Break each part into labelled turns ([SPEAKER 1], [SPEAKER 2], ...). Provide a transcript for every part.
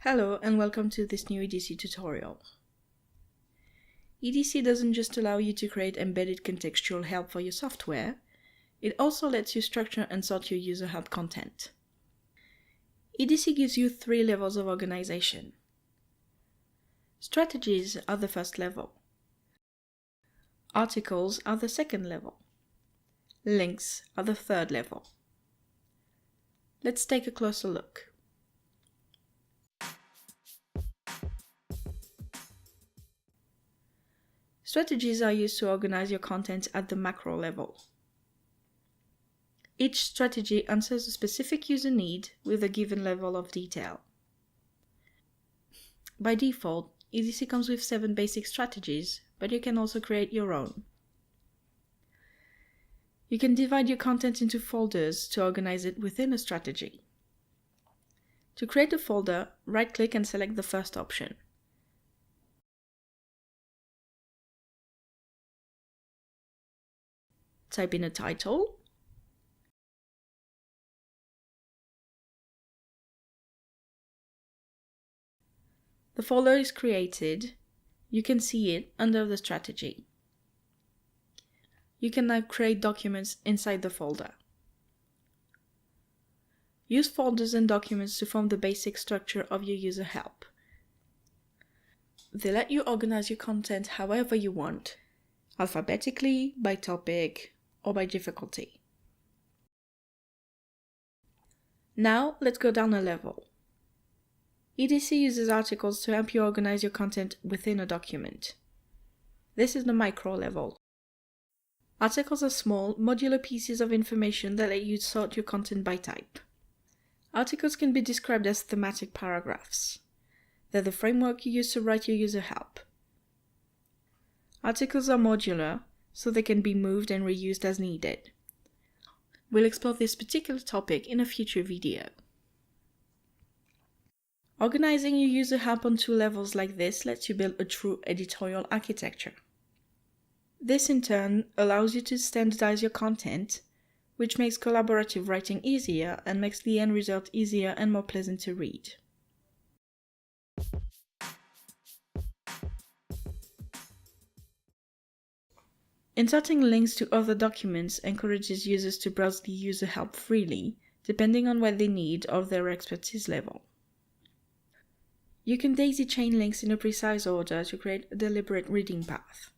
[SPEAKER 1] Hello and welcome to this new EDC tutorial. EDC doesn't just allow you to create embedded contextual help for your software, it also lets you structure and sort your user help content. EDC gives you 3 levels of organization. Strategies are the first level. Articles are the second level. Links are the third level. Let's take a closer look. Strategies are used to organize your content at the macro level. Each strategy answers a specific user need with a given level of detail. By default, EDC comes with 7 basic strategies, but you can also create your own. You can divide your content into folders to organize it within a strategy. To create a folder, right-click and select the first option. Type in a title, the folder is created, you can see it under the strategy. You can now create documents inside the folder. Use folders and documents to form the basic structure of your user help. They let you organize your content however you want, alphabetically, by topic, or by difficulty. Now let's go down a level. EDC uses articles to help you organize your content within a document. This is the micro level. Articles are small, modular pieces of information that let you sort your content by type. Articles can be described as thematic paragraphs. They're the framework you use to write your user help. Articles are modular, so they can be moved and reused as needed. We'll explore this particular topic in a future video. Organizing your user help on 2 levels like this lets you build a true editorial architecture. This in turn allows you to standardize your content, which makes collaborative writing easier and makes the end result easier and more pleasant to read. Inserting links to other documents encourages users to browse the user help freely, depending on what they need or their expertise level. You can daisy chain links in a precise order to create a deliberate reading path.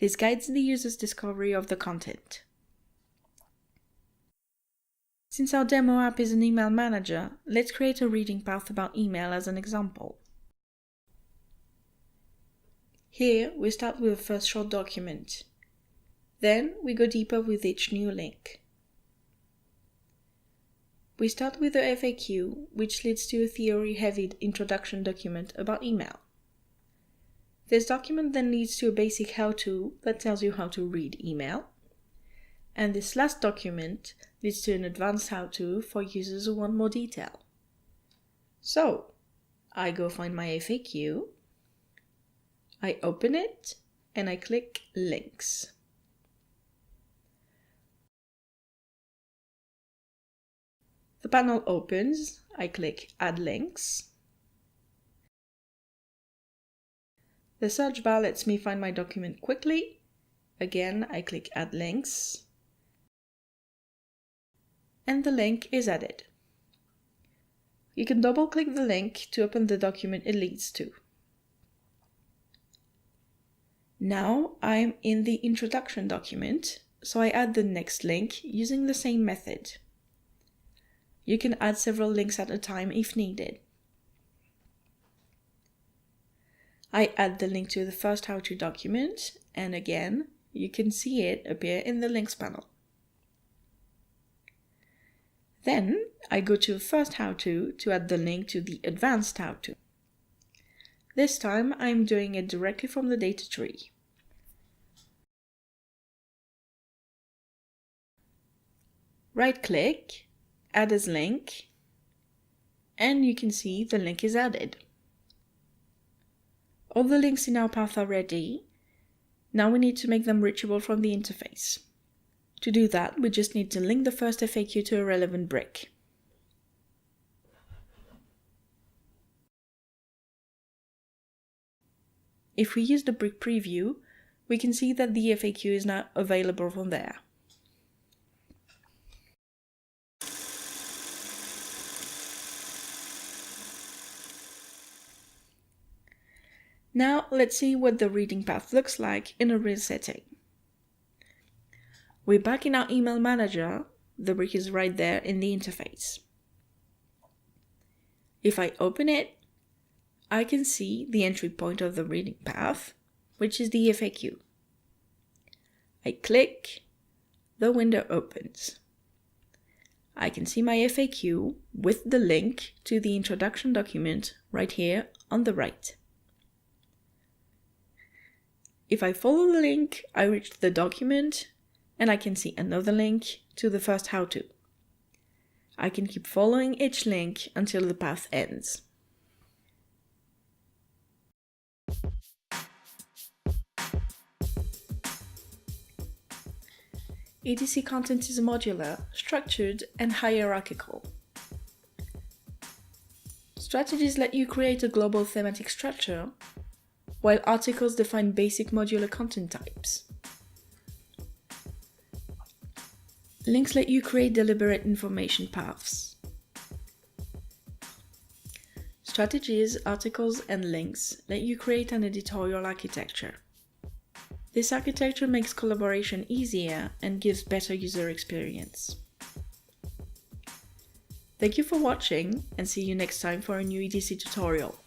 [SPEAKER 1] This guides the user's discovery of the content. Since our demo app is an email manager, let's create a reading path about email as an example. Here, we start with the first short document. Then, we go deeper with each new link. We start with the FAQ, which leads to a theory-heavy introduction document about email. This document then leads to a basic how-to that tells you how to read email. And this last document leads to an advanced how-to for users who want more detail. So, I go find my FAQ, I open it, and I click Links. The panel opens, I click Add Links. The search bar lets me find my document quickly. Again, I click Add Links. And the link is added. You can double-click the link to open the document it leads to. Now I'm in the introduction document, so I add the next link using the same method. You can add several links at a time if needed. I add the link to the first how-to document, and again, you can see it appear in the links panel. Then I go to the first how-to add the link to the advanced how-to. This time I'm doing it directly from the data tree. Right-click, Add as link, and you can see the link is added. All the links in our path are ready. Now we need to make them reachable from the interface. To do that, we just need to link the first FAQ to a relevant brick. If we use the brick preview, we can see that the FAQ is now available from there. Now let's see what the reading path looks like in a real setting. We're back in our email manager. The brick is right there in the interface. If I open it, I can see the entry point of the reading path, which is the FAQ. I click, the window opens. I can see my FAQ with the link to the introduction document right here on the right. If I follow the link, I reach the document and I can see another link to the first how-to. I can keep following each link until the path ends. EDC content is modular, structured, and hierarchical. Strategies let you create a global thematic structure, while articles define basic modular content types. Links let you create deliberate information paths. Strategies, articles, and links let you create an editorial architecture. This architecture makes collaboration easier and gives better user experience. Thank you for watching, and see you next time for a new EDC tutorial.